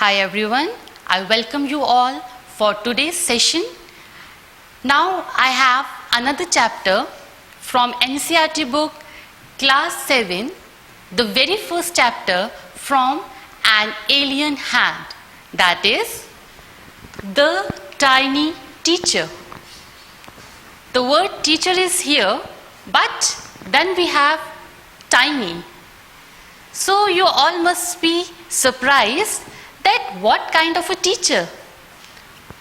Hi everyone, I welcome you all for today's session. Now I have another chapter from NCERT book class 7, the very first chapter from An Alien Hand, that is The Tiny Teacher. The word teacher is here, but then we have tiny. So you all must be surprised that what kind of a teacher?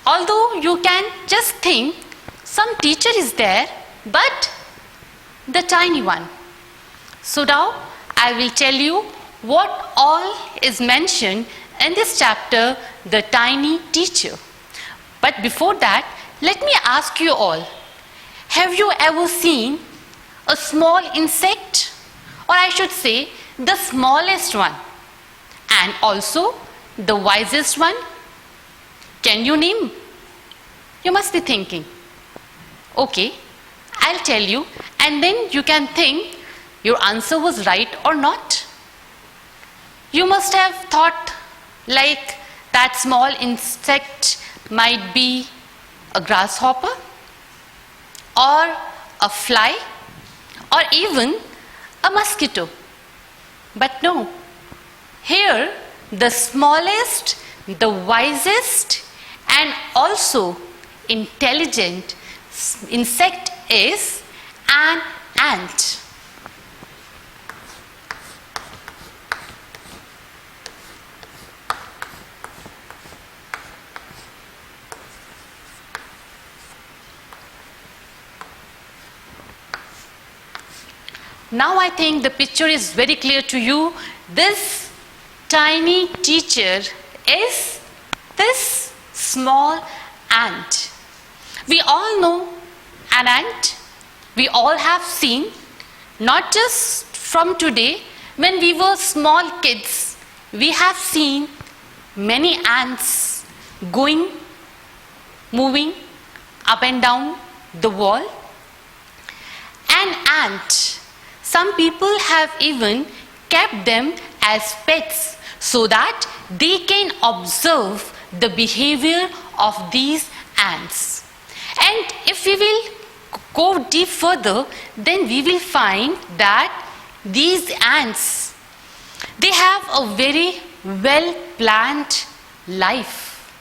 Although you can just think some teacher is there, but the tiny one. So now I will tell you what all is mentioned in this chapter, the tiny teacher. But before that, let me ask you all, have you ever seen a small insect? Or I should say, the smallest one, and also the wisest one? Can you name? You must be thinking. Okay, I'll tell you, and then you can think your answer was right or not. You must have thought like that small insect might be a grasshopper, or a fly, or even a mosquito. But no, here the smallest, the wisest, and also intelligent insect is an ant. Now I think the picture is very clear to you. This tiny teacher is this small ant. We all know an ant. We all have seen, not just from today, when we were small kids, we have seen many ants moving up and down the wall. An ant, some people have even kept them as pets so that they can observe the behavior of these ants. And if we will go deep further, then we will find that these ants, they have a very well planned life,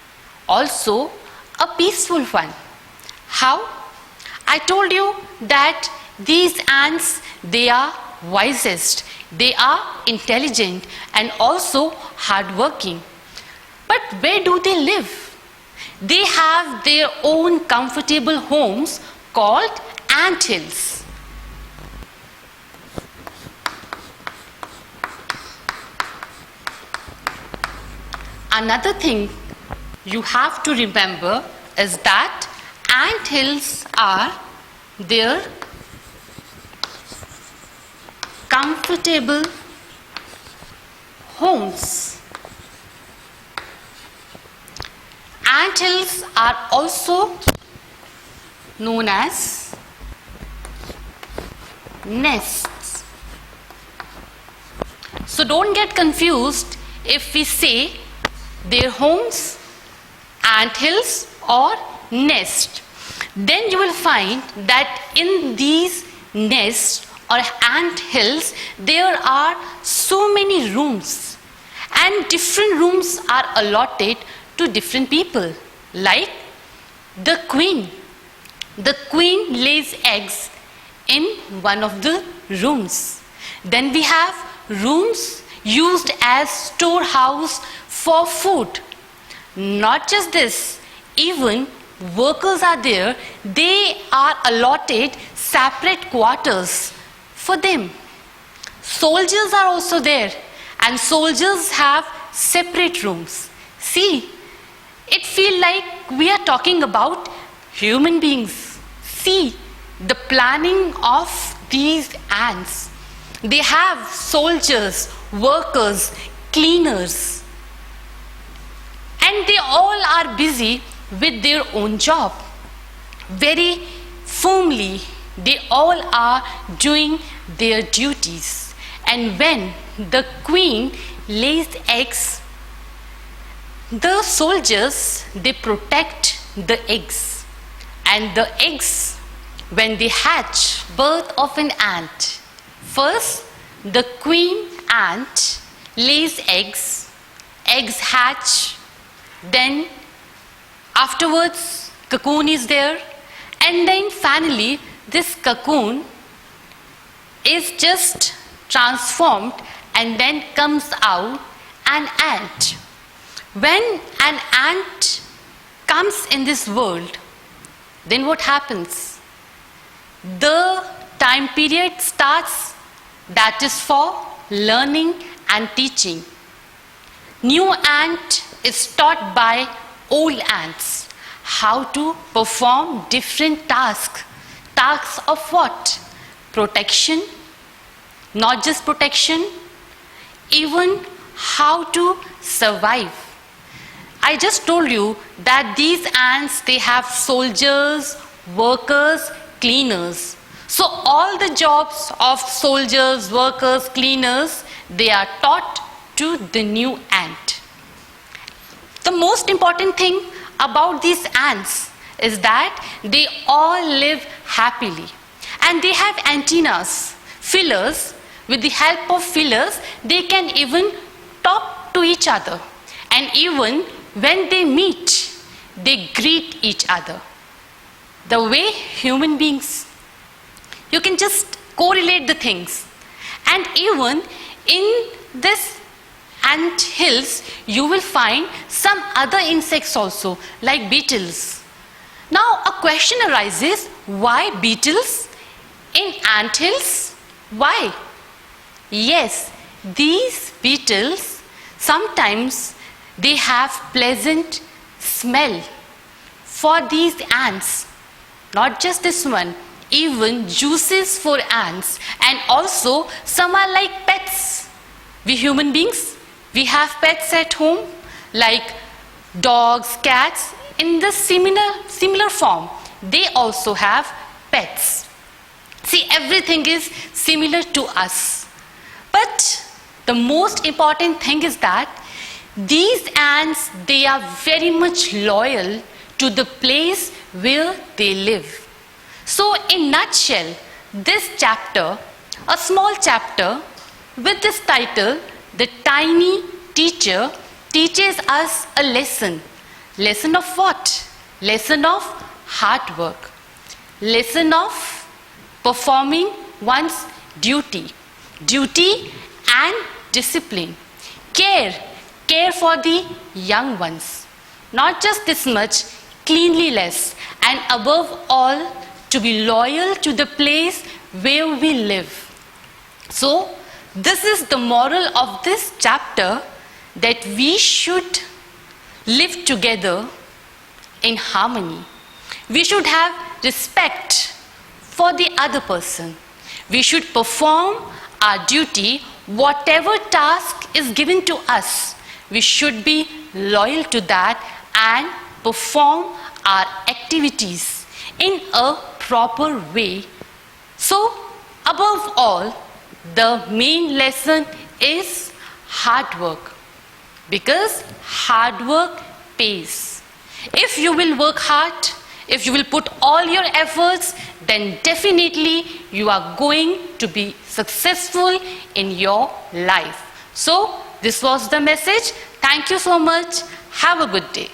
also a peaceful one. How? I told you that these ants, they are wisest, they are intelligent, and also hardworking. But where do they live? They have their own comfortable homes called ant hills. Another thing you have to remember is that ant hills are their comfortable homes. Ant hills are also known as nests. So don't get confused if we say their homes, ant hills, or nest. Then you will find that in these nests or ant hills, there are so many rooms, and different rooms are allotted to different people. Like the queen. The queen lays eggs in one of the rooms. Then we have rooms used as storehouse for food. Not just this, even workers are there. They are allotted separate quarters for them. Soldiers are also there, and soldiers have separate rooms. See, it feels like we are talking about human beings. See the planning of these ants. They have soldiers, workers, cleaners, and they all are busy with their own job. Very firmly, they all are doing their duties. And when the queen lays eggs, The soldiers, they protect the eggs, and the eggs, when they hatch, birth of an ant. First, the queen ant lays eggs, eggs hatch, then afterwards cocoon is there, and then finally this cocoon is just transformed and then comes out an ant. When an ant comes in this world, then what happens? The time period starts that is for learning and teaching. New ant is taught by old ants how to perform different tasks. Tasks of what? Protection, not just protection, even how to survive. I just told you that these ants, they have soldiers, workers, cleaners. So all the jobs of soldiers, workers, cleaners, they are taught to the new ant. The most important thing about these ants is that they all live happily. And they have antennas, fillers. With the help of fillers, they can even talk to each other. And even when they meet, they greet each other. The way human beings, you can just correlate the things. And even in this ant hills, you will find some other insects also, like beetles. Now a question arises, why beetles in ant hills? Why? Yes, these beetles, sometimes they have pleasant smell for these ants. Not just this one, even juices for ants, and also some are like pets. We human beings, we have pets at home like dogs, cats. In the similar form, they also have pets. See, everything is similar to us. But the most important thing is that these ants, they are very much loyal to the place where they live. So in nutshell, this chapter, a small chapter with this title, The Tiny Teacher, teaches us a lesson. Lesson of what? Lesson of hard work. Lesson of performing one's duty. Duty and discipline. Care for the young ones. Not just this much, cleanliness, and above all, to be loyal to the place where we live. So, this is the moral of this chapter, that we should live together in harmony. We should have respect for the other person. We should perform our duty, whatever task is given to us. We should be loyal to that and perform our activities in a proper way. So, above all, the main lesson is hard work, because hard work pays. If you will work hard, if you will put all your efforts, then definitely you are going to be successful in your life. So, this was the message. Thank you so much. Have a good day.